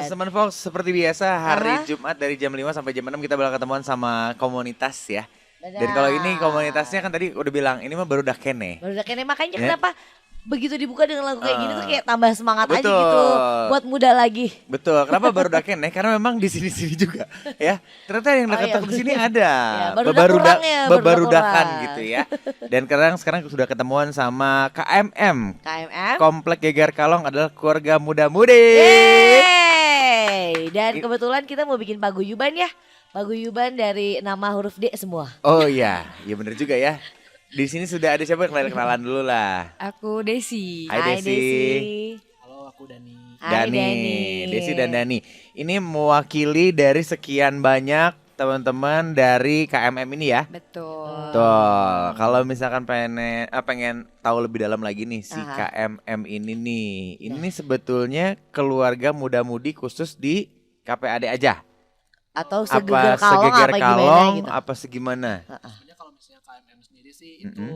Teman-teman Fox, seperti biasa hari Aha. Jumat dari jam 5 sampai jam 6 kita bakal ketemuan sama komunitas ya. Benar. Dan kalau ini komunitasnya kan tadi udah bilang ini mah baru dah kene. Baru udah kene makanya Ya. kenapa begitu dibuka dengan lagu kayak gini tuh kayak tambah semangat aja Betul. gitu buat muda lagi. Betul, kenapa baru dah kene? Karena memang di sini-sini juga ya. Ternyata yang dekat-dekat iya, sini bener. ada. Ya, barudak kurangnya, barudak Bebarudakan kurang. gitu ya. Dan sekarang sudah ketemuan sama KMM. KMM. Komplek Geger Kalong adalah keluarga muda-mudi. Yeay. Dan kebetulan kita mau bikin paguyuban ya. Paguyuban dari nama huruf D semua. Oh iya, iya bener juga ya. Di sini sudah ada siapa kenalan dulu lah. Aku Desi. Hai Desi. Halo, aku Dani. Hai Dani, Dani. Desi dan Dani. Ini mewakili dari sekian banyak teman-teman dari KMM ini ya. Betul. Tuh, kalau misalkan pengen tahu lebih dalam lagi nih si Aha. KMM ini nih. Ini sebetulnya keluarga muda-mudi khusus di KPAD aja. Atau Apa segeger kalong segeger apa gimana kalong gitu. apa segimana? Sebenarnya kalau misalnya KMM sendiri sih itu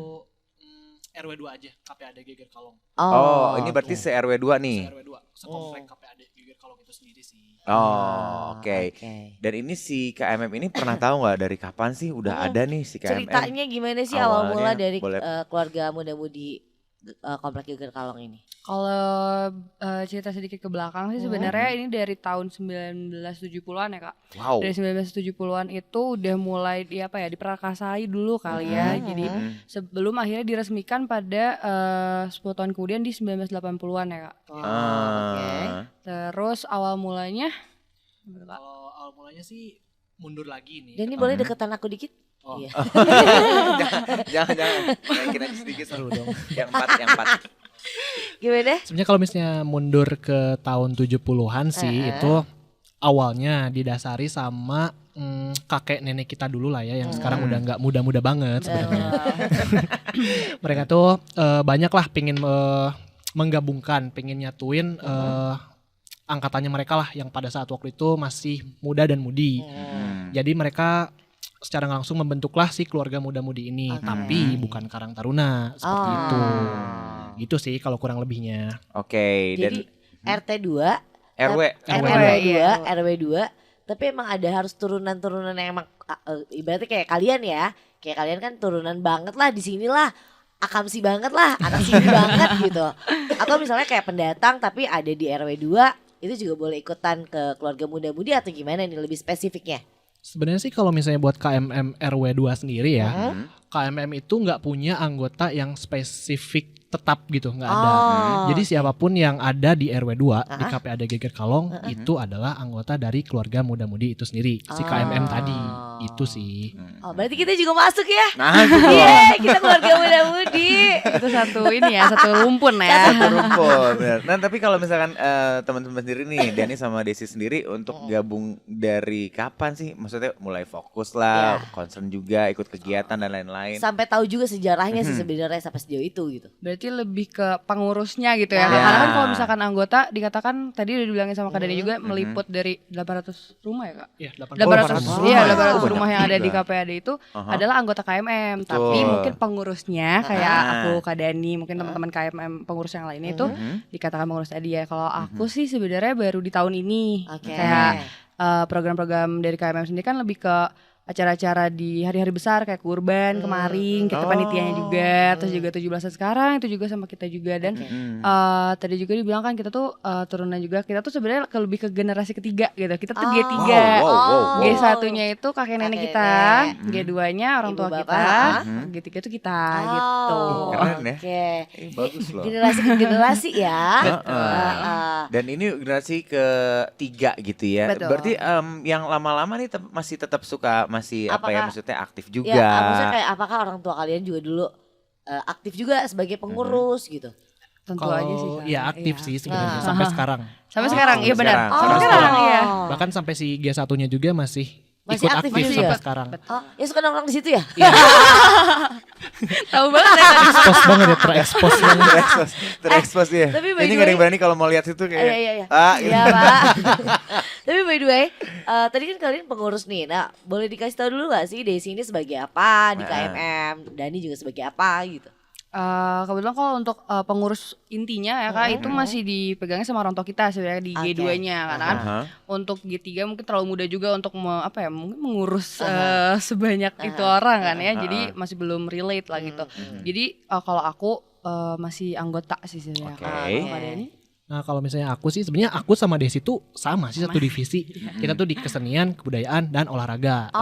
RW2 aja, KPAD Geger Kalong. Oh, ini berarti se-RW 2 nih. RW2, sekomplek KPAD Geger Kalong itu sendiri sih. Oh, oke. Oke. Dan ini si KMM ini pernah tahu nggak dari kapan sih udah ada nih si KMM? Ceritanya gimana sih awal Awalnya mula dari boleh. keluarga muda-mudi Komplek Geger Kalong ini? Kalau cerita sedikit ke belakang sih sebenarnya ini dari tahun 1970-an ya Kak. Wow. Dari 1970-an itu udah mulai diperakasai dulu kali ya. Jadi sebelum akhirnya diresmikan pada 10 tahun kemudian di 1980-an ya Kak. Oh, Ah. oke. Terus awal mulanya Kalau awal mulanya sih mundur lagi nih. Dan ini boleh deketan aku dikit? Oh. Iya. jangan. Naikin aja sedikit Seru dong. Yang empat. Gimana? Sebenarnya kalau misalnya mundur ke tahun 70-an sih itu awalnya didasari sama kakek nenek kita dulu lah ya yang sekarang udah nggak muda-muda banget sebenarnya. Mereka tuh banyak lah pengen menggabungkan, pengen nyatuin angkatannya mereka lah yang pada saat waktu itu masih muda dan mudi. Jadi mereka secara langsung membentuklah si keluarga muda-mudi ini, tapi bukan Karang Taruna seperti itu. Gitu sih kalau kurang lebihnya. Oke, dan Jadi RT 2 RW. RW 2, tapi emang ada harus turunan-turunan yang emang ibaratnya kayak kalian ya. Kayak kalian kan turunan banget lah di sini lah. Akamsi banget lah, anak sini banget gitu. Atau misalnya kayak pendatang tapi ada di RW 2, itu juga boleh ikutan ke keluarga muda-mudi atau gimana nih lebih spesifiknya? Sebenarnya sih kalau misalnya buat KMM RW2 sendiri ya, KMM itu nggak punya anggota yang spesifik tetap gitu, nggak ada. Jadi siapapun yang ada di RW2 di KPAD Geger Kalong itu adalah anggota dari keluarga muda-mudi itu sendiri, si KMM tadi. Itu sih. Oh, berarti kita juga masuk ya? Nah, itu loh. Yeay, kita keluarga muda-mudi. itu satu ini ya, satu rumpun ya. Satu rumpun, bener. Nah, tapi kalau misalkan teman-teman sendiri nih, Dani sama Desi sendiri untuk gabung dari kapan sih? Maksudnya mulai fokus lah, concern juga, ikut kegiatan dan lain-lain. Sampai tahu juga sejarahnya sih sebenarnya sampai sejauh itu gitu. Berarti lebih ke pengurusnya gitu ya. Ya. Karena kan kalau misalkan anggota dikatakan tadi udah dibilangin sama Kak Dani juga meliput dari 800 rumah ya Kak? Iya, 800 iya, 800 banyak rumah yang ada di juga. KPAD itu adalah anggota KMM, tapi mungkin pengurusnya kayak aku, Kak Dani, mungkin teman-teman KMM pengurus yang lainnya itu dikatakan pengurus tadi ya. Kalau aku sih sebenarnya baru di tahun ini. Oke. Kayak program-program dari KMM sendiri kan lebih ke acara-acara di hari-hari besar kayak kurban kemarin kita panitianya juga, terus juga 17-an sekarang itu juga sama kita juga. Dan tadi juga dibilang kan kita tuh turunan juga, kita tuh sebenarnya lebih ke generasi ketiga gitu, kita tuh G3. Wow. G1-nya itu kakek nenek Kakek kita, nenek. G2-nya orang Ibu tua bapak, kita, G3 itu kita gitu. Keren ya. Oke. Bagus loh. Generasi ke generasi ya. Dan ini generasi ketiga gitu ya. Betul. Berarti yang lama-lama nih masih tetap suka, masih apa ya, Apakah- maksudnya aktif juga. Ya, maksudnya kayak apakah orang tua kalian juga dulu aktif juga sebagai pengurus gitu? Tentu Kalau aja sih Kak. ya aktif Iya. sih sebenarnya sampai sekarang. Sampai sekarang, iya benar. sekarang. Sampai Oh. sekarang iya. Bahkan sampai si G1-nya juga masih Masih ikut aktif aktif juga? sampai sekarang. Oh, ya suka nongkrong di situ ya? Tahu banget ya. Expose banget ya, terekspos banget. Terekspos ya. tapi by Ini the gak ada yang way- berani kalau mau lihat situ kayak. Iya. Ah, gitu. Iya, Pak. Tapi by the way, tadi kan kalian pengurus nih. Nah, boleh dikasih tahu dulu gak sih Desi ini sebagai apa di KMM? Dani juga sebagai apa gitu? Kebetulan kalau untuk pengurus intinya ya Kak, itu masih dipegangnya sama orang tua kita sebenarnya di Oke. G2-nya karena kan Aha. untuk G3 mungkin terlalu muda juga untuk mungkin mengurus sebanyak itu orang kan ya. Jadi masih belum relate lah gitu. Jadi kalau aku masih anggota sih sebenarnya. Oke. Kalau Kak Dani? Nah kalau misalnya aku sih sebenarnya aku sama Desi tuh sama sih satu divisi. Kita tuh di kesenian, kebudayaan dan olahraga.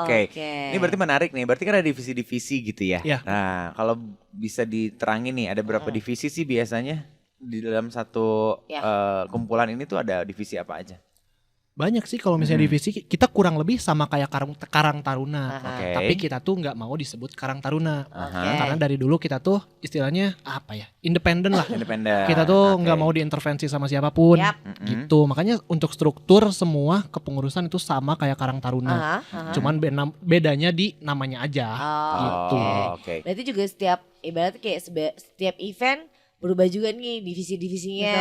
Oke. Ini berarti menarik nih. Berarti kan ada divisi-divisi gitu ya. Iya. Nah, kalau bisa diterangin nih, ada berapa divisi sih biasanya di dalam satu Ya. kumpulan ini tuh ada divisi apa aja? Banyak sih kalau misalnya divisi kita kurang lebih sama kayak Karang Taruna. Oke. Tapi kita tuh nggak mau disebut Karang Taruna. Aha. Karena dari dulu kita tuh istilahnya apa ya? Independen lah. Independen. Kita tuh Oke. nggak mau diintervensi sama siapapun. Yap. Gitu. Makanya untuk struktur semua kepengurusan itu sama kayak Karang Taruna. Cuman bedanya di namanya aja. Gitu. Oh, oke. Berarti juga ibaratnya kayak setiap event berubah juga nih divisi-divisinya.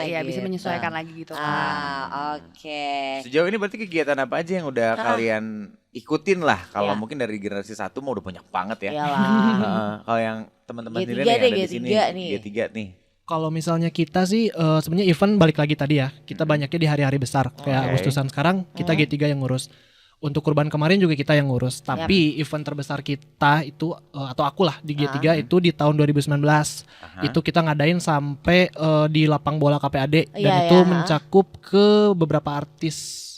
Iya bisa gitu. menyesuaikan lagi gitu kan. Oke. Sejauh ini berarti kegiatan apa aja yang udah kalian ikutin lah? Kalau Ya. mungkin dari generasi 1 mau udah banyak banget ya. Iyalah. Kalau yang teman-teman G3 sendiri nih deh, ada di G3 sini, nih. G3 nih. Kalau misalnya kita sih sebenarnya event balik lagi tadi ya. Kita banyaknya di hari-hari besar. Kayak Oke. Agustusan sekarang kita G3 yang ngurus. Untuk kurban kemarin juga kita yang ngurus. Tapi event terbesar kita itu atau aku lah di G3 itu di tahun 2019. Itu kita ngadain sampai di lapang bola KPAD dan Iya, itu iya, mencakup ke beberapa artis.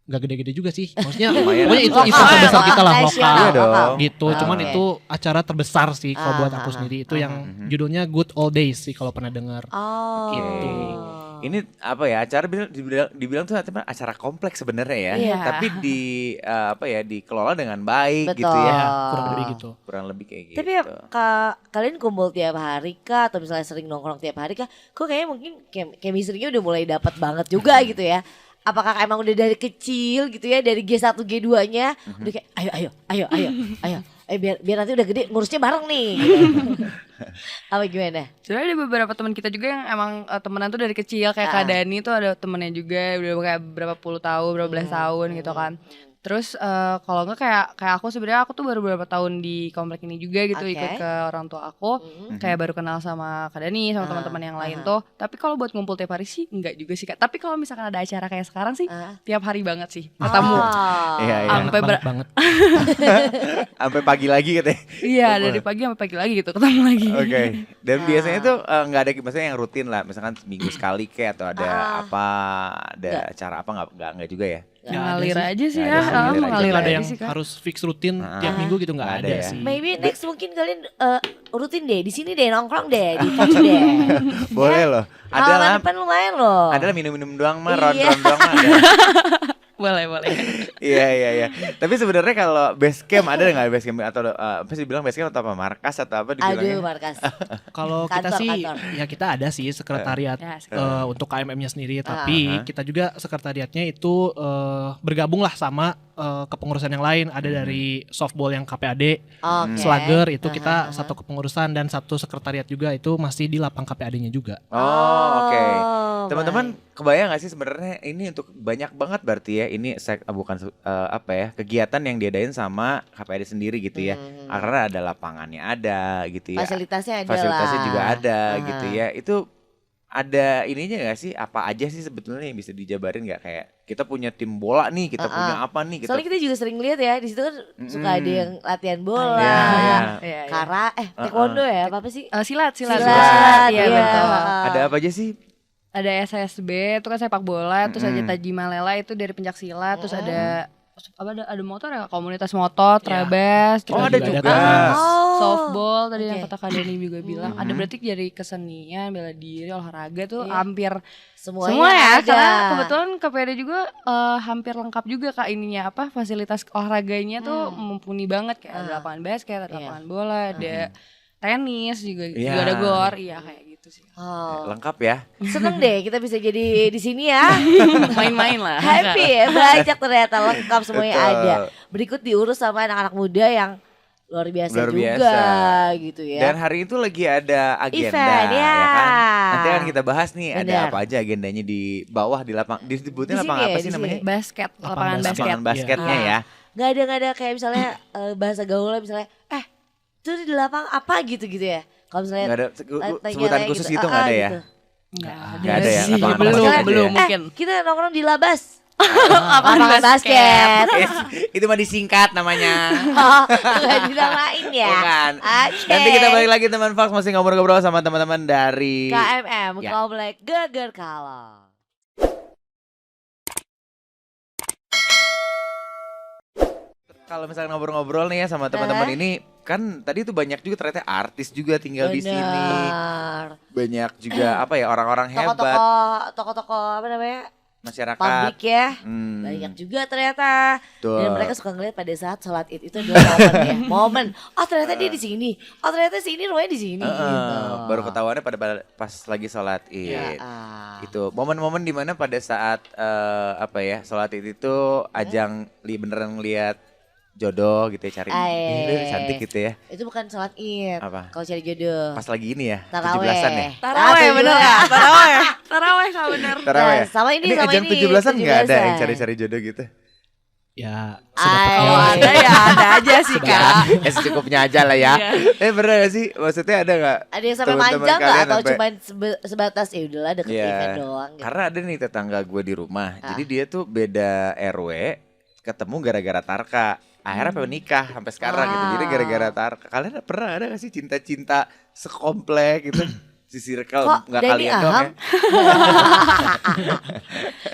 Gak gede-gede juga sih. Maksudnya Lumayan. pokoknya itu Lokal event ya, terbesar kita lah nasional, lokal. Iya dong. lokal. Gitu. Cuman Oke. itu acara terbesar sih kalau buat aku sendiri. Itu yang judulnya Good Old Days sih kalau pernah dengar. Oh. Gitu. Ini apa ya, acara dibilang tuh acara kompleks sebenarnya ya. Iya. Tapi dikelola dengan baik Betul. gitu ya. Kurang lebih gitu. Kurang lebih kayak gitu. Tapi ya, kalian kumpul tiap hari kah atau misalnya sering nongkrong tiap hari kah? Kok kayaknya mungkin chemistry-nya udah mulai dapat banget juga gitu ya. Apakah emang udah dari kecil gitu ya, dari G1 G2-nya udah kayak ayo. Biar nanti udah gede ngurusnya bareng nih gitu. Apa gimana? Sebenarnya ada beberapa teman kita juga yang emang temenan tuh dari kecil kayak Kak Dani tuh ada temennya juga udah kayak berapa puluh tahun, berapa belas tahun gitu kan. Terus kalau enggak kayak aku sebenarnya aku tuh baru beberapa tahun di komplek ini juga gitu Oke. ikut ke orang tua aku. Kayak baru kenal sama Kak Dani sama teman-teman yang lain tuh. Tapi kalau buat ngumpul tiap hari sih enggak juga sih Kak. Tapi kalau misalkan ada acara kayak sekarang sih tiap hari banget sih ketemu. Iya, iya. Sampai Banget. Sampai pagi lagi katanya. Iya, dari pagi sampai pagi lagi gitu ketemu lagi. Oke. Dan biasanya tuh nggak ada misalnya yang rutin lah, misalkan seminggu sekali kayak atau ada acara apa nggak juga ya? Ngalir sih. aja sih Nggak ya, ada sih, ngalir aja. mengalir Nggak ada aja yang sih Kak. harus fix rutin tiap minggu gitu nggak Nggak ada, ada ya. sih. Maybe next mungkin kalian rutin deh di sini deh nongkrong deh di Fox deh. Boleh loh. Ada Halaman lah. depan lumayan loh. Ada lah minum-minum doang mah, Iya. ron-ron doang mah ada. Boleh. Iya. Tapi sebenarnya kalau base camp ada nggak base camp atau apa sih dibilang base camp atau apa markas atau apa dibilangnya? Aduh Markas. Kalau kita Kantor, sih kantor. ya kita ada sih sekretariat Ya, untuk KMM-nya sendiri, tapi kita juga sekretariatnya itu bergabung lah sama kepengurusan yang lain. Ada dari softball yang KPAD, Oke. Slugger itu kita satu kepengurusan dan satu sekretariat juga itu masih di lapang KPAD-nya juga. Oh, oke. Oh, Teman-teman kebayang gak sih sebenarnya ini untuk banyak banget berarti ya ini kegiatan yang diadain sama KPAD sendiri gitu ya. Karena ada lapangannya ada gitu ya. Fasilitasnya ada Fasilitasnya lah. juga ada gitu ya. Itu ada ininya gak sih? Apa aja sih sebetulnya yang bisa dijabarin gak? Kayak kita punya tim bola nih, kita punya apa nih? Kita Soalnya kita juga sering lihat ya di situ kan suka ada yang latihan bola, Iya. taekwondo ya, apa sih? Silat. Silat, Iya iya. betul. ada apa aja sih? Ada SSB itu kan sepak bola, terus ada Tajimalela itu dari pencak silat, terus ada motor ya, komunitas motor, Trabas, terus Oh, ada juga juga. ada softball tadi yang Oke. kata Kak Dani juga bilang. Ada berarti dari kesenian, bela diri, olahraga tuh hampir Semuanya semua ya, ada. karena kebetulan KPD juga hampir lengkap juga Kak ininya fasilitas olahraganya tuh mumpuni banget kayak ada lapangan basket, ada lapangan bola, ada tenis juga, Iya. juga ada gor, iya kayak gitu sih. Oh. Lengkap ya. Seneng deh kita bisa jadi di sini ya. Main-main lah. Happy ya, banyak ternyata lengkap semuanya Betul. ada. Berikut diurus sama anak-anak muda yang luar biasa Luar juga biasa. gitu ya. Dan hari itu lagi ada agenda Event, ya. kan. Nanti akan kita bahas nih ada Benar. apa aja agendanya di bawah di lapang. Disebutnya Di sini lapang ya, apa di sih sini. namanya? Basket, lapangan Lapangan basket. Lapangan basketnya ya. Nggak ada kayak misalnya bahasa gaulnya misalnya Itu di lapang apa gitu-gitu ya. Kalau misalnya Nggak ada lagi sebutan kayak khusus gitu. gitu nggak ada ya? Nggak ada ya, sih. lapangan belum basket aja belum ya? mungkin. Kita nongkrong di Labas. Lapangan basket. Itu mah disingkat namanya. Oh, bukan dinamain ya. Bukan. Oke. Nanti kita balik lagi teman Fox masih ngobrol-ngobrol sama teman-teman dari KMM, Ya. Komplek Geger Kalong. Kalau misalnya ngobrol-ngobrol nih ya sama teman-teman ini kan tadi tuh banyak juga ternyata artis juga tinggal di sini. Benar. Banyak juga apa ya orang-orang hebat Toko-toko apa namanya? masyarakat. Publik ya. Hmm, Banyak juga ternyata. betul. Dan mereka suka ngeliat pada saat sholat Id itu adalah momen ya. Momen. Oh ternyata dia di sini. Oh ternyata sini rumahnya di sini. Gitu. Baru ketahuannya pada pas lagi sholat Id. Ya, Itu momen-momen dimana pada saat apa ya sholat Id itu ajang beneran ngeliat jodoh gitu ya cari ini cantik gitu ya. Itu bukan sholat Id. Apa? Kalau cari jodoh. Pas lagi ini ya Taraweh. 17-an ya. Taraweh bener ya? Taraweh Kak bener. Taraweh ya? Nah, sama ini ajang 17-an nggak ada yang cari-cari jodoh gitu. Ya Kalau ada ya ada aja sih Kak. Secukupnya aja lah ya. Iya. Bener gak sih? Maksudnya ada gak? Ada yang sampai teman-teman manjang nggak kalian atau sampai- cuma sebatas ya udahlah deket Iya. event doang gitu. Karena ada nih tetangga gue di rumah. Jadi dia tuh beda RW, ketemu gara-gara Tarka. Akhirnya pengen nikah sampai sekarang gitu. Jadi gara-gara Tarka. Kalian pernah ada gak sih cinta-cinta sekomplek gitu? Si circle Kok nggak Denny kalian doang Aham? ya?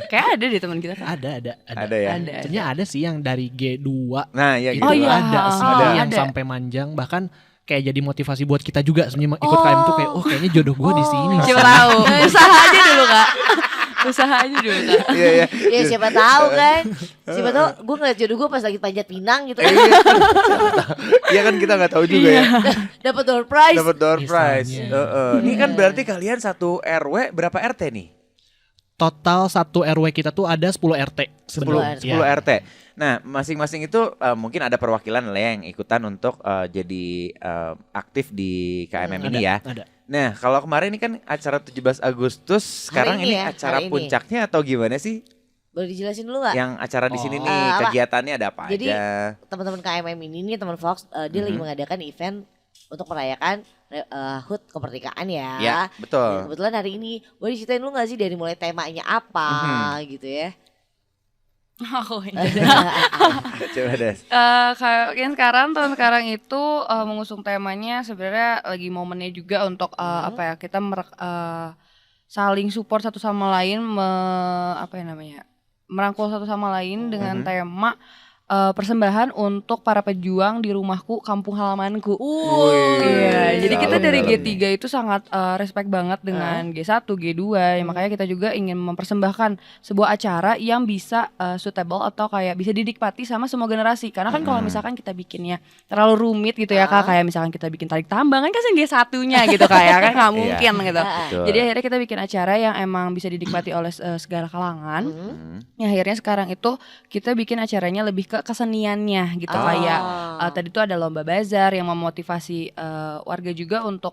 Kayak ada deh teman kita Kak. Ada ya? Ada. Sebenarnya ada sih yang dari G2 Nah ya itu gitu. Oh, iya. ada sih Ada. yang Ada. sampai manjang bahkan kayak jadi motivasi buat kita juga sebenarnya ikut KM tuh kayak kayaknya jodoh gue di sini. Siapa tahu. Usaha aja dulu Kak. Usaha aja dulu Kak. Iya ya. Ya siapa tahu kan. Siapa tahu gue ngeliat jodoh gue pas lagi panjat pinang gitu kan. Iya kan kita nggak tahu juga ya. Dapat door prize. Dapat door prize. Misalnya. Ini kan berarti kalian satu RW berapa RT nih? Total satu RW kita tuh ada 10 RT 10 sebenarnya. 10 RT. Nah, masing-masing itu mungkin ada perwakilan lah yang ikutan untuk jadi aktif di KMM ini ya. Ada. Nah, kalau kemarin ini kan acara 17 Agustus, sekarang ini ini ya, acara hari ini. puncaknya atau gimana sih? Boleh dijelasin dulu gak? Yang acara di sini nih apa? kegiatannya ada apa Jadi, aja? Teman-teman KMM ini nih teman Fox dia lagi mengadakan event untuk merayakan HUT kemerdekaan ya. Ya, Dan betul. kebetulan hari ini boleh ceritain lu gak sih dari mulai temanya apa gitu ya. Aku Coba Des. kayak yang tahun sekarang itu mengusung temanya sebenarnya lagi momennya juga untuk apa ya kita saling support satu sama lain apa ya namanya merangkul satu sama lain dengan tema persembahan untuk para pejuang di rumahku kampung halamanku. Iya, jadi kita dari G3 itu sangat respect banget dengan G1, G2 ya, makanya kita juga ingin mempersembahkan sebuah acara yang bisa suitable atau kayak bisa dinikmati sama semua generasi. Karena kan kalau misalkan kita bikinnya terlalu rumit gitu ya Kak, kayak misalkan kita bikin tarik tambang kan kasihan G1-nya gitu kayak kan nggak mungkin gitu. Betul. Jadi akhirnya kita bikin acara yang emang bisa dinikmati oleh segala kalangan. Ya akhirnya sekarang itu kita bikin acaranya lebih ke keseniannya gitu kayak tadi tuh ada lomba bazar yang memotivasi warga juga untuk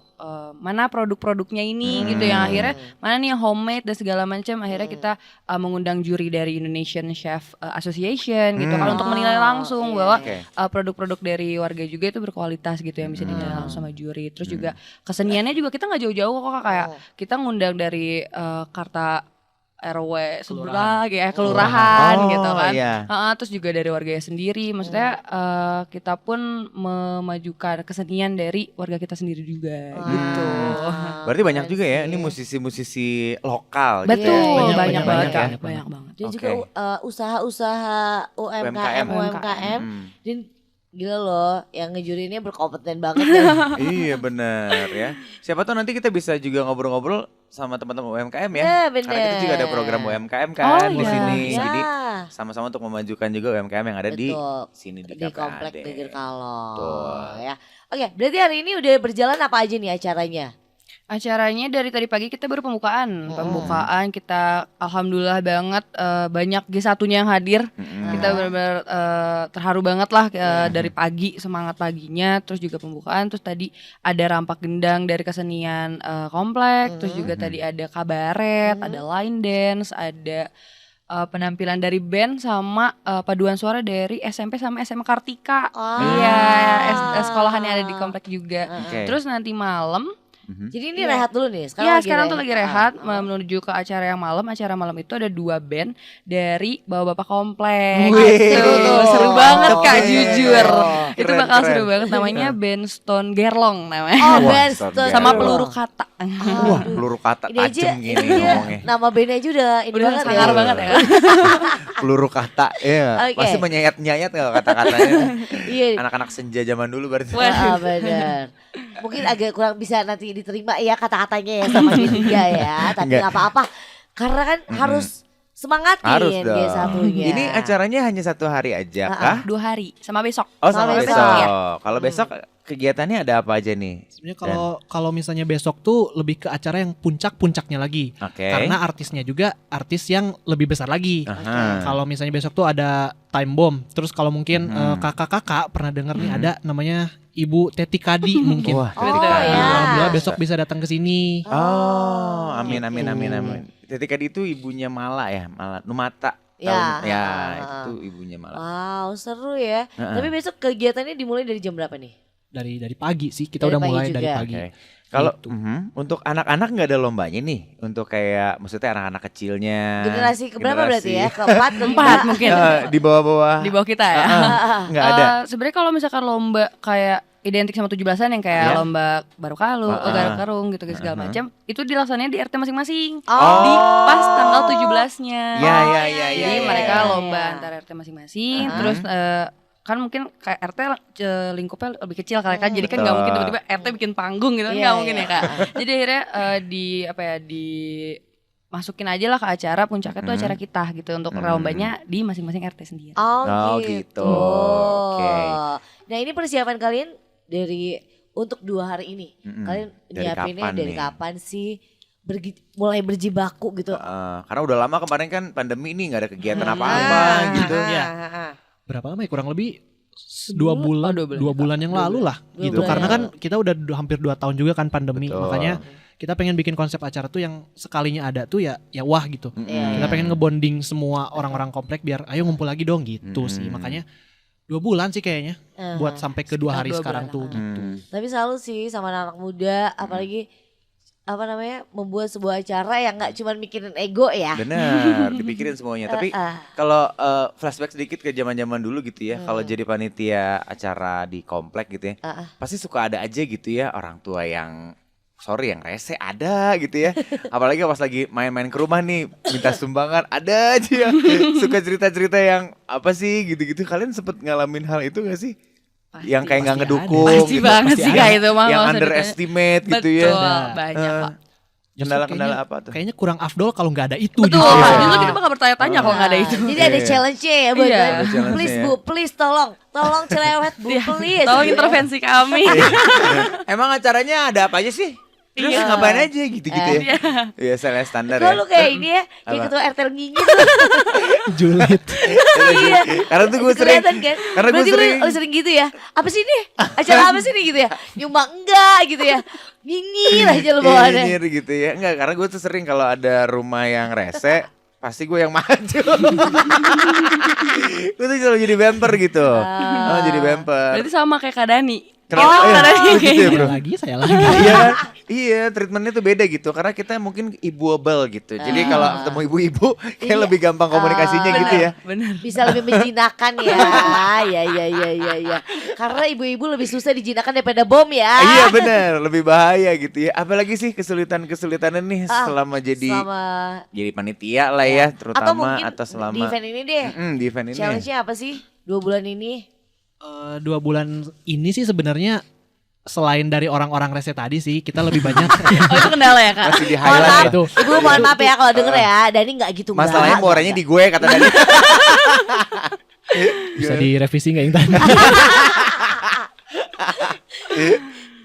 mana produk-produknya ini gitu yang akhirnya mana nih yang homemade dan segala macam akhirnya kita mengundang juri dari Indonesian Chef Association gitu kalau untuk menilai langsung bahwa produk-produk dari warga juga itu berkualitas gitu yang bisa dinilai langsung sama juri. Terus juga keseniannya juga kita nggak jauh-jauh kok kayak kita ngundang dari Karta RW sebelah ya kelurahan gitu kan. Iya. Terus juga dari warganya sendiri. Maksudnya kita pun memajukan kesenian dari warga kita sendiri juga gitu. Berarti banyak juga ya ini musisi-musisi lokal gitu Betul, ya. banyak banget Kak. banyak Banyak banget. Dan Oke. juga usaha-usaha UMKM dan gila loh yang ngejurinya berkompeten banget ya. Iya benar ya. Siapa tahu nanti kita bisa juga ngobrol-ngobrol sama teman-teman UMKM ya. Nah, bener. Karena kita juga ada program UMKM kan di iya. sini. Ya. Jadi sama-sama untuk memajukan juga UMKM yang ada di Betul. sini di Di komplek KPAD. Geger Kalong Betul. ya. Oke, berarti hari ini udah berjalan apa aja nih acaranya? Acaranya dari tadi pagi kita baru pembukaan. Pembukaan kita alhamdulillah banget banyak G1-nya yang hadir. Kita benar-benar terharu banget lah dari pagi, semangat paginya, terus juga pembukaan, terus tadi ada rampak gendang dari kesenian komplek, terus juga tadi ada kabaret, ada line dance, ada penampilan dari band sama paduan suara dari SMP sama SMA Kartika. Ah. Iya, sekolahan yang ada di komplek juga. Oke. Terus nanti malam, Jadi ini rehat dulu nih. sekarang tuh lagi rehat menuju ke acara yang malam. Acara malam itu ada 2 band dari bapak-bapak komplek. Wih. Tuh, seru banget Kak, Oke. jujur. Itu Keren, bakal keren. seru banget. Namanya band Stone Gerlong namanya. Oh, Wah, band Stone Stone Sama Gerlong. peluru kata. Wah, peluru kata Ini aja, tajam gini ini dia ngomongnya. nama bandnya aja udah ini Udah banget sangar ya. banget ya. Peluru kata, ya. Oke. Pasti menyayat-nyayat nggak kata-katanya. Iya. Anak-anak senja zaman dulu berarti. Benar. Mungkin agak kurang bisa nanti diterima ya kata-katanya ya sama G3 ya. Tapi Enggak. nggak apa-apa. Karena kan harus semangatin Harus dong. G1-nya. Ini acaranya hanya 1 hari aja kah? 2 hari sama besok. Oh, sama Sama besok. besok. Iya. Kalau besok kegiatannya ada apa aja nih? Sebenarnya kalau misalnya besok tuh lebih ke acara yang puncak-puncaknya lagi. Oke. Karena artisnya juga artis yang lebih besar lagi. Aha. Kalau misalnya besok tuh ada Time Bomb. Terus kalau mungkin kakak-kakak pernah dengar nih ada namanya Ibu Teti Kadi mungkin. Wah, Oh, Teti Kadi. ya. Alhamdulillah besok bisa datang ke sini. Oh, amin gitu. amin amin amin. Teti Kadi itu ibunya Mala ya, Mala Numata. Ya. Tahu? Ya, itu ibunya Mala. Wow, seru ya. Heeh. Tapi besok kegiatannya dimulai dari jam berapa nih? Dari pagi sih kita Dari udah pagi mulai juga. dari pagi. Oke. Kalau Gitu. untuk anak-anak nggak ada lombanya nih, untuk kayak maksudnya anak-anak kecilnya. Generasi keberapa berarti ya? generasi- Keempat, kelima? 4 mungkin. Di bawah-bawah. Di bawah kita ya. Nggak ada. Sebenarnya kalau misalkan lomba kayak identik sama 17-an yang kayak Ya. lomba baru Ah. karung gitu segala macam, itu dilaksanain di RT masing-masing. Oh. Di pas tanggal 17-nya. Ya, Oh, ya, iya, ya, Jadi ya, mereka ya. lomba antara RT masing-masing, Ah. terus kan mungkin kayak RT lingkupnya lebih kecil kali kan, jadi kan nggak Betul. mungkin tiba-tiba RT bikin panggung gitu kan, Iya, nggak mungkin iya. ya Kak. Jadi akhirnya di masukin aja lah ke acara puncaknya tuh acara kita gitu untuk lombanya di masing-masing RT sendiri. Oh, Oh, gitu. gitu. Oke. Nah, ini persiapan kalian untuk 2 hari ini. Mm-mm. Kalian Dari nyiapinnya kapan dari nih? kapan sih? Mulai berjibaku gitu. Karena udah lama kemarin kan pandemi ini nggak ada kegiatan Ah, apa-apa gitu. Iya. Berapa lama ya? Kurang lebih 2 bulan, 2 bulan yang lalu lah 2 gitu. bulan Karena yang kan kita udah hampir 2 tahun juga kan pandemi. Betul. Makanya kita pengen bikin konsep acara tuh yang sekalinya ada tuh ya wah gitu. Iya. Kita pengen ngebonding semua orang-orang komplek biar ayo ngumpul lagi dong gitu sih. Makanya 2 bulan sih kayaknya buat sampai ke 2 hari Sekitar 2 sekarang bulan. tuh gitu. Tapi selalu sih sama anak muda, apalagi membuat sebuah acara yang nggak cuma mikirin ego ya. Benar, dipikirin semuanya. Tapi kalau flashback sedikit ke zaman-zaman dulu gitu ya, kalau jadi panitia acara di komplek gitu ya, pasti suka ada aja gitu ya orang tua yang yang rese ada gitu ya. Apalagi pas lagi main-main ke rumah nih, minta sumbangan ada aja yang suka cerita-cerita yang apa sih gitu-gitu. Kalian sempet ngalamin hal itu gak sih? Yang kayak nggak pasti ngedukung, Pasti gitu. banget pasti sih ada. Kak itu mah. Yang nggak usah underestimate ditanya. gitu ya. Betul, banyak Kak. Justru Kendala-kendala apa tuh? Kayaknya kurang afdol kalau nggak ada itu Betul, justru. Iya. justru kita bakal bertanya-tanya kalau nggak ada itu. Jadi ada Iya. challenge-nya ya buat Iya. kalian. Ada challenge-nya Please ya. Bu, please tolong cerewet Bu, please. Tolong Gitu ya. intervensi kami. Emang acaranya ada apa aja sih? Terus Iya. ngapain aja gitu-gitu ya? Iya, saya standar Kok ya. lu kayak ini ya, kayak Apa? ketua RT Nginyi tuh. Julid. Iya. Karena tuh gue sering. Kelihatan kan? Karena gue Berarti sering. lu sering gitu ya. Apa sih ini? Acara apa sih ini gitu ya? Nyumbang enggak gitu ya. Nyinyir aja lu bawaannya. Nyinyir gitu ya. Enggak, karena gue tuh sering kalau ada rumah yang rese, pasti gue yang maju. Gue tuh selalu jadi bumper gitu. Oh, jadi bumper. Berarti sama kayak Kak Dani. Kenapa? Kak Dani Oh, gitu ya, kayak bro. Saya lagi. Iya kan? Iya, treatmentnya tuh beda gitu. Karena kita mungkin ibuable gitu. Jadi kalau ketemu ibu-ibu, kayak Iya. lebih gampang komunikasinya gitu ya. Bener. Bisa lebih menjinakkan ya. Ya. Karena ibu-ibu lebih susah dijinakkan daripada bom ya. Iya benar, lebih bahaya gitu ya. Apalagi sih kesulitan-kesulitannya nih selama jadi panitia lah ya, Atau terutama mungkin atau selama di event ini deh. di event ini. Challenge-nya apa sih? 2 bulan ini. 2 bulan ini sih sebenarnya selain dari orang-orang rese tadi sih kita lebih banyak Oh itu kendala ya Kak? Masih di Mohon highlight maaf, ya. itu. Ibu mohon maaf ya kalau denger ya. Dani nggak gitu. Masalahnya nggak, muaranya nggak. di gue kata Dani. bisa direvisi nggak yang tadi?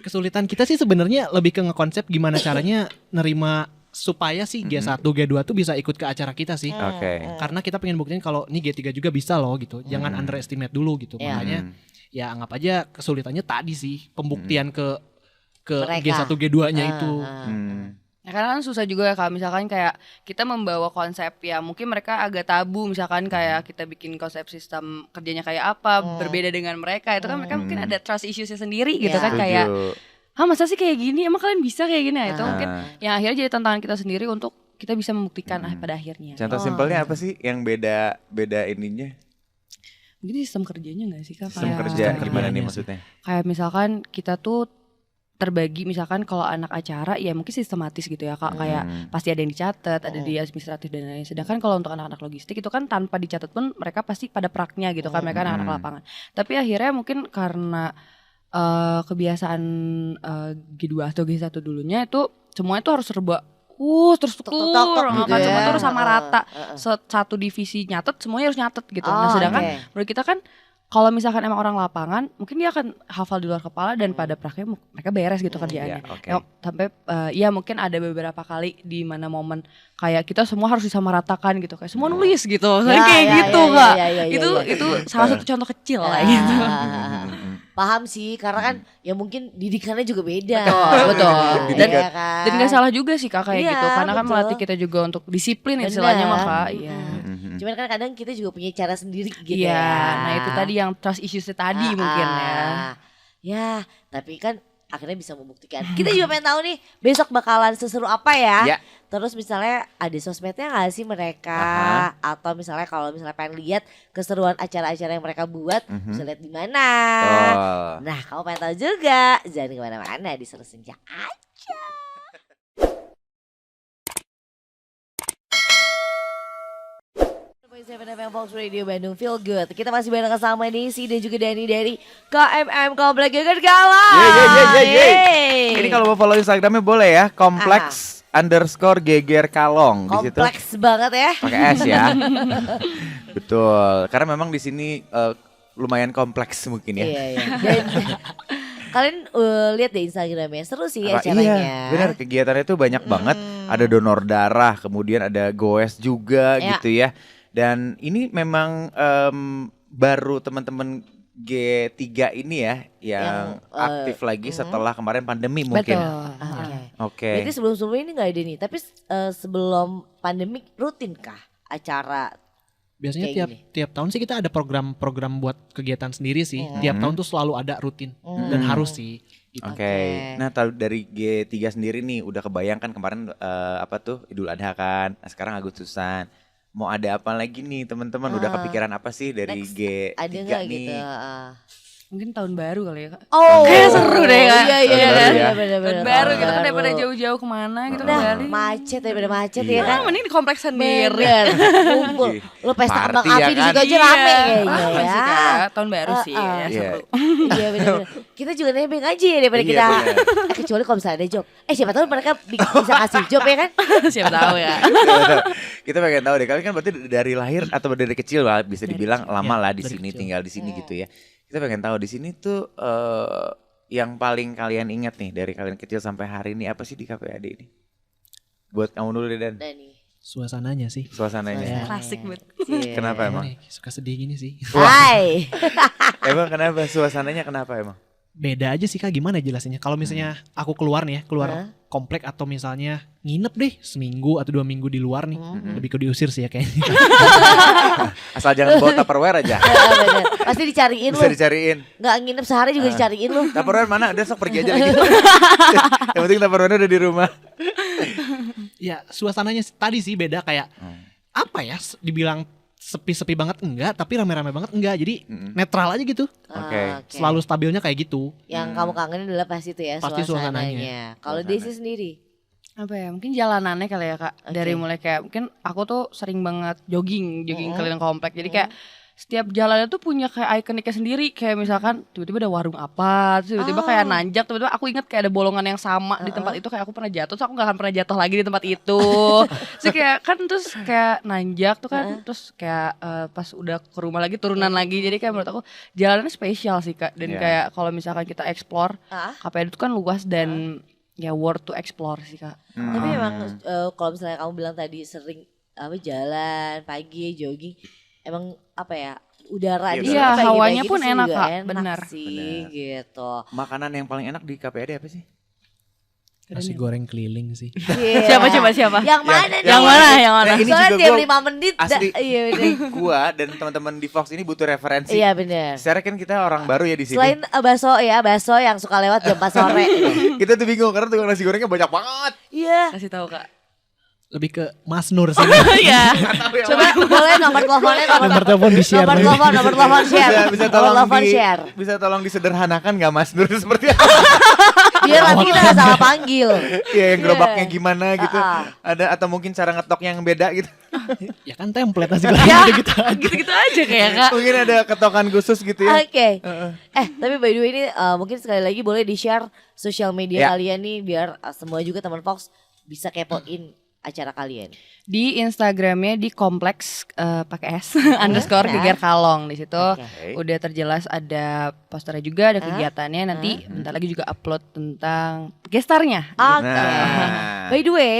Kesulitan kita sih sebenarnya lebih ke ngekonsep gimana caranya nerima supaya sih G1, G2 tuh bisa ikut ke acara kita sih. Oke. Karena kita pengen buktiin kalau ini G3 juga bisa loh gitu. Jangan underestimate dulu gitu. Iya. Makanya ya anggap aja kesulitannya tadi sih pembuktian ke Mereka. G1, G2-nya itu. Hmm. Ya karena kan susah juga kalau misalkan kayak kita membawa konsep ya mungkin mereka agak tabu misalkan kayak kita bikin konsep sistem kerjanya kayak apa berbeda dengan mereka itu kan mereka mungkin ada trust issues-nya sendiri gitu kan kayak masa sih kayak gini emang kalian bisa kayak gini itu mungkin yang akhirnya jadi tantangan kita sendiri untuk kita bisa membuktikan pada akhirnya. Contoh simpelnya apa sih yang beda ininya? Mungkin sistem kerjanya nggak sih Kak? Sistem kerja gimana nih maksudnya? Kayak misalkan kita tuh terbagi misalkan kalau anak acara ya mungkin sistematis gitu ya Kak kayak pasti ada yang dicatat, ada di administratif dan lain-lain. Sedangkan kalau untuk anak-anak logistik itu kan tanpa dicatat pun mereka pasti pada praknya gitu kan mereka anak-anak lapangan. Tapi akhirnya mungkin karena kebiasaan G2 atau G1 dulunya itu semuanya itu harus serba terstruktur, kan semua itu harus sama rata. Satu divisi nyatet semuanya harus nyatet gitu. Nah sedangkan menurut kita kan kalau misalkan emang orang lapangan, mungkin dia akan hafal di luar kepala dan pada praknya mereka beres gitu kerjaannya. Sampai ya mungkin ada beberapa kali di mana momen kayak kita semua harus disamaratakan gitu, kayak semua nulis gitu, kayak gitu Kak. Itu salah satu contoh kecil lah gitu. Paham sih, karena kan ya mungkin didikannya juga beda. Betul. Dan gak salah juga sih Kak kayak gitu, karena kan melatih kita juga untuk disiplin istilahnya mah Kak. Cuman kan kadang kita juga punya cara sendiri gitu ya. ya. Nah itu tadi yang trust issues tadi mungkin ya. Ya, tapi kan akhirnya bisa membuktikan. Kita juga pengen tahu nih besok bakalan seseru apa ya. Terus misalnya ada sosmednya gak sih mereka? Atau misalnya kalau misalnya pengen lihat keseruan acara-acara yang mereka buat, bisa lihat di mana. Nah kamu pengen tahu juga, jangan kemana-mana, di Seru Senja aja. FM Fox Radio Bandung Feel Good. Kita masih bareng sama Nisi dan juga Dani dari KMM Kompleks Geger Kalong. Ini kalau mau follow Instagramnya boleh ya, kompleks_geger Kalong. Di situ kompleks banget ya. pakai S ya. Betul, karena memang di sini lumayan kompleks mungkin ya. Iya. Dan kalian lihat deh Instagramnya, seru sih acaranya. Iya, benar, kegiatannya itu banyak banget. Ada donor darah, kemudian ada goes juga gitu ya. Dan ini memang baru teman-teman G3 ini ya yang aktif lagi setelah kemarin pandemi mungkin. Oke. Jadi sebelum-sebelumnya ini nggak ada nih, tapi sebelum pandemi rutin kah acara? Biasanya tiap tahun sih kita ada program-program buat kegiatan sendiri sih. Tiap tahun tuh selalu ada rutin dan harus sih. Gitu. Oke. Nah, dari G3 sendiri nih udah kebayangkan kemarin apa tuh Idul Adha kan. Nah, sekarang Agustusan. Mau ada apa lagi nih teman-teman? Udah kepikiran apa sih dari G3 ada nih? Gitu? Mungkin tahun baru kali ya Kak. Kayak seru deh Kak. Iya. Tahun baru gitu kan daripada jauh-jauh kemana gitu kan. Macet daripada macet ya kan. Mending di kompleks sendiri. Kumpul. Lo pesta kembang Party api ya di kan? situ aja rame kayaknya ya. Tahun baru sih ya. Seru. Iya benar. Kita juga nebeng aja ya daripada kita. Kecuali kalau misalnya ada job. Siapa tahu mereka bisa kasih job ya kan? Siapa tahu ya. Kita pengen tahu deh, kalian kan berarti dari lahir atau dari kecil lah bisa dibilang lama lah di sini, tinggal di sini gitu ya. Kita pengen tahu di sini tuh yang paling kalian ingat nih dari kalian kecil sampai hari ini apa sih di KPAD ini? Buat kamu dulu deh Dan. Suasananya sih. Suasananya. Klasik banget. Kenapa emang? Suka sedih gini sih. Hai. Emang kenapa? Suasananya kenapa emang? Beda aja sih Kak, gimana jelasinnya. Kalau misalnya aku keluar nih ya, keluar komplek atau misalnya nginep deh seminggu atau 2 minggu di luar nih. Lebih ke diusir sih ya kayaknya. Asal jangan bawa Tupperware aja. Pasti dicariin lu. Bisa dicariin. Nggak nginep sehari juga dicariin lu. Tupperware mana? Udah sok pergi aja lagi. Yang penting Tupperware udah di rumah. Ya suasananya tadi sih beda kayak apa ya, dibilang sepi-sepi banget enggak, tapi rame-rame banget enggak, jadi netral aja gitu. Selalu stabilnya kayak gitu. Yang kamu kangenin adalah pasti itu ya, pasti suasananya. Kalau Desi sendiri? Apa ya, mungkin jalanannya kali ya Kak. Dari mulai kayak mungkin aku tuh sering banget jogging keliling komplek. Jadi kayak setiap jalannya tuh punya kayak ikoniknya sendiri. Kayak misalkan tiba-tiba ada warung apa, terus tiba-tiba kayak nanjak, tiba-tiba aku inget kayak ada bolongan yang sama di tempat itu, kayak aku pernah jatuh, terus aku gak akan pernah jatuh lagi di tempat itu. Terus kayak kan terus kayak nanjak tuh kan, terus kayak pas udah ke rumah lagi turunan lagi. Jadi kayak menurut aku jalannya spesial sih Kak. Dan kayak kalau misalkan kita explore, KPAD itu kan luas dan ya worth to explore sih Kak. Tapi memang kalau misalnya kamu bilang tadi sering jalan pagi, jogging, emang apa ya, udara di Iya, hawanya pagi-pagi pun sih enak juga Kak, enak benar. sih gitu. Makanan yang paling enak di KPAD apa sih? Nasi goreng keliling sih. Iya. Siapa? Yang mana nih? Yang mana? Nah, ini Soalnya juga tiap gua 5 menit. asli. Iya bener. Ini gua dan teman-teman di Fox ini butuh referensi. Iya bener. Secara kan kita orang baru ya di sini. Selain bakso yang suka lewat jam 4 sore. Kita tuh bingung karena tukang nasi gorengnya banyak banget. Iya. Kasih tahu Kak. Lebih ke Mas Nur sih. Iya. Coba boleh nomor teleponnya Nomor telepon di-share. Nomor telepon share. Bisa Nomor telepon di, share. bisa tolong disederhanakan nggak Mas Nur seperti apa? Biar nanti kita gak salah panggil. Iya, yang gerobaknya gimana gitu. Ah. Ada atau mungkin cara ngetok yang beda gitu. Ya kan template nasi goreng gitu aja. Gitu-gitu aja kayak Kak. Mungkin ada ketokan khusus gitu ya. Oke. Tapi by the way ini mungkin sekali lagi boleh di-share sosial media Ya. kalian nih biar semua juga teman Fox bisa kepoin acara kalian. Di Instagramnya di kompleks pakai S underscore geger kalong. Di situ Oke. udah terjelas ada posternya juga, ada kegiatannya. Nanti bentar lagi juga upload tentang gestarnya. Oke. Nah. By the way,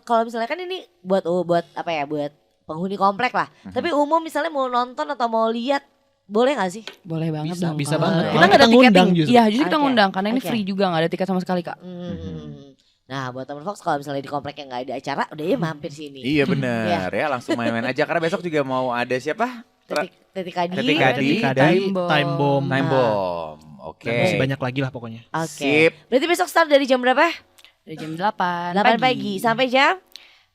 kalau misalnya kan ini buat apa ya? Buat penghuni komplek lah. Tapi umum misalnya mau nonton atau mau lihat boleh gak sih? Boleh banget Bisa, dong. bisa Kak. banget. Kita Malah nggak ada kita ngundang tiketing. justru. Iya, justru kita Oke. ngundang karena ini Oke. free juga, nggak ada tiket sama sekali Kak. Nah buat teman Fox kalau misalnya di komplek yang gak ada acara udah ya mampir sini. Iya benar ya, langsung main-main aja karena besok juga mau ada siapa? Tetik Adi. Tetik Adi. Time Bomb. Time Bomb. Time Bomb. Oke. Masih banyak lagi lah pokoknya. Oke. Sip. Berarti besok start dari jam berapa? Dari jam 8 8 pagi sampai jam?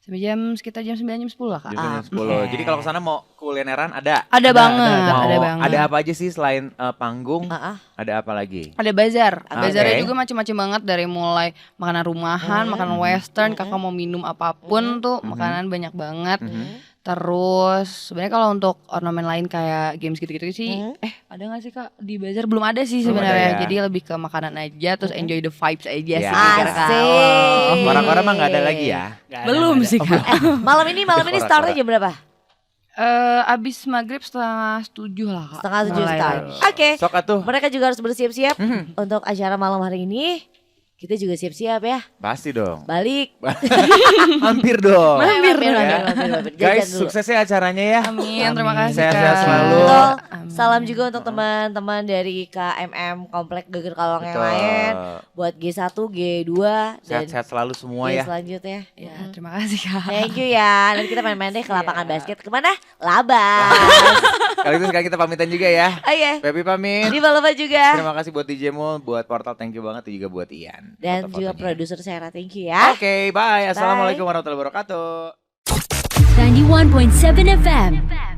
sampai jam sekitar jam 9 jam 10 lah Kak. Jam 10. Oke. Jadi kalau kesana mau kulineran ada. Ada banget, Mau ada banget. ada apa aja sih selain panggung? Ah, ah. Ada apa lagi? Ada bazar. Oke. Bazarnya juga macam-macam banget dari mulai makanan rumahan, makanan western, kakak mau minum apapun tuh makanan banyak banget. Terus sebenarnya kalau untuk ornamen lain kayak games gitu-gitu sih, ada nggak sih Kak di bazar? Belum ada sih Belum ada sebenarnya. ya. Jadi lebih ke makanan aja, terus enjoy the vibes aja Ya. sih. kira-kira. Asik. Orang-orang mah nggak ada lagi ya. Belum sih Kak. Malam ini startnya jam berapa? Abis maghrib 6:30 lah Kak. 6:30 Mulai. start. Oke. Sok atuh. Mereka juga harus bersiap-siap untuk acara malam hari ini. Kita juga siap-siap ya. Pasti dong. Balik. Hampir dong. Mampir. Guys, suksesnya acaranya ya. Amin, terima kasih Sehat-sehat Kak. selalu. Betul. Salam juga untuk teman-teman dari KMM Komplek Geger Kalong yang Betul. lain. Buat G1, G2 dan Sehat-sehat selalu semua G ya. selanjutnya. Ya, terima kasih Kak. Thank you ya. Nanti kita main-main deh ke lapangan basket. Kemana? Labas. Kali itu sekarang kita pamitan juga ya. Oh iya. Pepi pamit. Di Balova juga. Terima kasih buat DJ Mul, buat Portal, thank you banget, juga buat Ian. Dan juga foto-fotonya. produser Sarah, thank you ya. Oke, bye. Assalamualaikum warahmatullahi wabarakatuh. 91.7 FM.